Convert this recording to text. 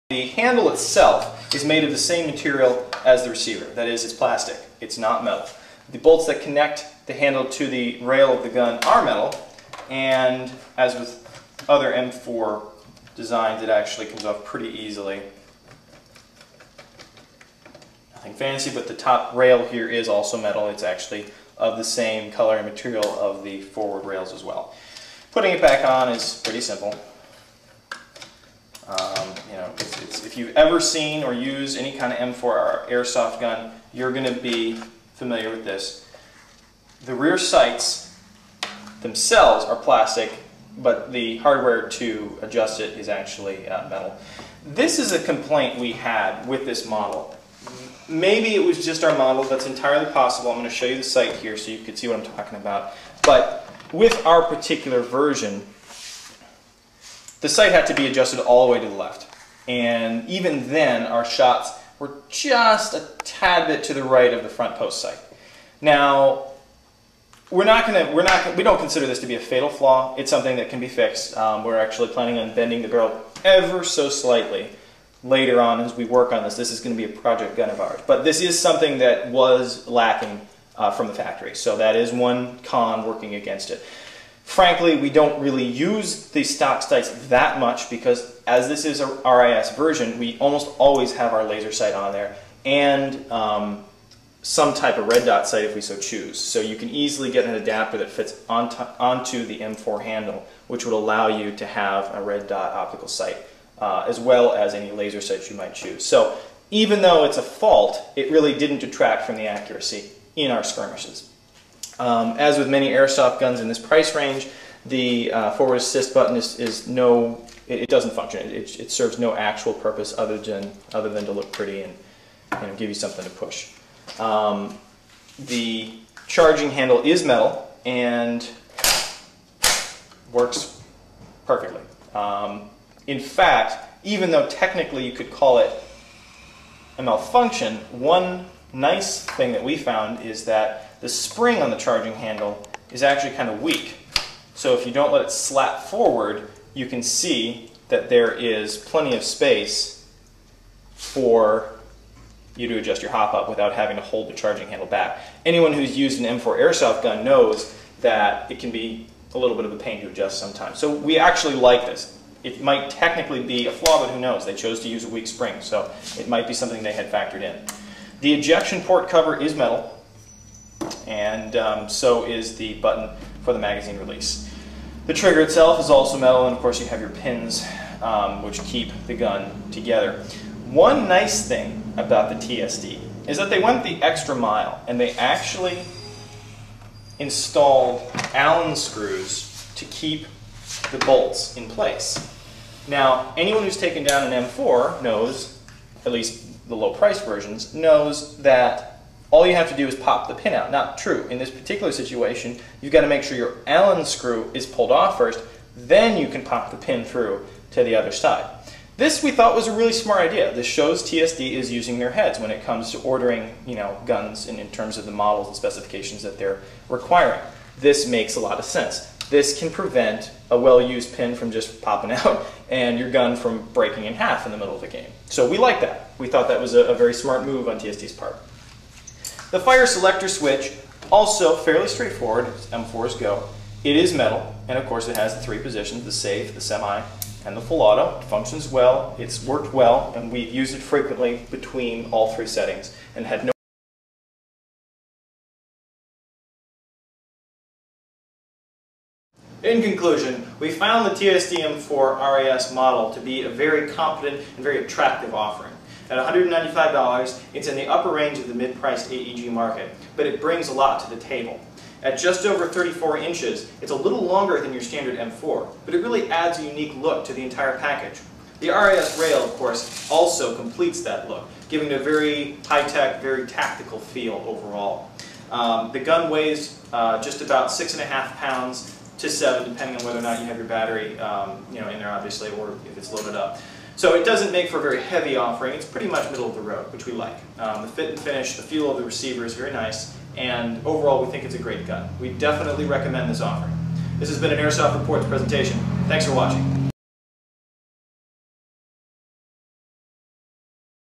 The handle itself is made of the same material as the receiver. That is, it's plastic. It's not metal. The bolts that connect the handle to the rail of the gun are metal, and as with other M4 designs, it actually comes off pretty easily. Nothing fancy, but the top rail here is also metal. It's actually of the same color and material of the forward rails as well. Putting it back on is pretty simple. If you've ever seen or used any kind of M4 airsoft gun, you're going to be familiar with this. The rear sights themselves are plastic, but the hardware to adjust it is actually metal. This is a complaint we had with this model. Maybe it was just our model. That's entirely possible. I'm going to show you the sight here so you can see what I'm talking about. But with our particular version, the sight had to be adjusted all the way to the left. And even then, our shots were just a tad bit to the right of the front post sight. Now, we don't consider this to be a fatal flaw. It's something that can be fixed. We're actually planning on bending the barrel ever so slightly later on as we work on this. This is going to be a project gun of ours. But this is something that was lacking from the factory. So that is one con working against it. Frankly, we don't really use the stock sights that much because as this is a RIS version, we almost always have our laser sight on there and some type of red dot sight if we so choose. So you can easily get an adapter that fits onto the M4 handle, which would allow you to have a red dot optical sight as well as any laser sights you might choose. So even though it's a fault, it really didn't detract from the accuracy in our skirmishes. As with many airsoft guns in this price range, the forward assist button it doesn't function. It serves no actual purpose other than to look pretty and give you something to push. The charging handle is metal and works perfectly. In fact, even though technically you could call it a malfunction, one nice thing that we found is that the spring on the charging handle is actually kind of weak. So if you don't let it slap forward, you can see that there is plenty of space for you to adjust your hop up without having to hold the charging handle back. Anyone who's used an M4 airsoft gun knows that it can be a little bit of a pain to adjust sometimes. So we actually like this. It might technically be a flaw, but who knows? They chose to use a weak spring, so it might be something they had factored in. The ejection port cover is metal, and so is the button for the magazine release. The trigger itself is also metal, and of course you have your pins which keep the gun together. One nice thing about the TSD is that they went the extra mile, and they actually installed Allen screws to keep the bolts in place. Now, anyone who's taken down an M4 knows, at least the low-priced versions, knows that all you have to do is pop the pin out. Not true. In this particular situation, you've got to make sure your Allen screw is pulled off first, then you can pop the pin through to the other side. This we thought was a really smart idea. This shows TSD is using their heads when it comes to ordering, guns and in terms of the models and specifications that they're requiring. This makes a lot of sense. This can prevent a well-used pin from just popping out and your gun from breaking in half in the middle of the game. So we like that. We thought that was a very smart move on TSD's part. The fire selector switch, also fairly straightforward as M4s go. It is metal, and of course it has the three positions, the safe, the semi, and the full auto. It functions well, it's worked well, and we've used it frequently between all three settings and had no. In conclusion, we found the TSD M4 RIS model to be a very competent and very attractive offering. At $195, it's in the upper range of the mid-priced AEG market, but it brings a lot to the table. At just over 34 inches, it's a little longer than your standard M4, but it really adds a unique look to the entire package. The RIS rail, of course, also completes that look, giving it a very high-tech, very tactical feel overall. The gun weighs just about 6.5 pounds to 7, depending on whether or not you have your battery in there, obviously, or if it's loaded up. So it doesn't make for a very heavy offering. It's pretty much middle of the road, which we like. The fit and finish, the feel of the receiver is very nice, and overall we think it's a great gun. We definitely recommend this offering. This has been an Airsoft Reports presentation. Thanks for watching.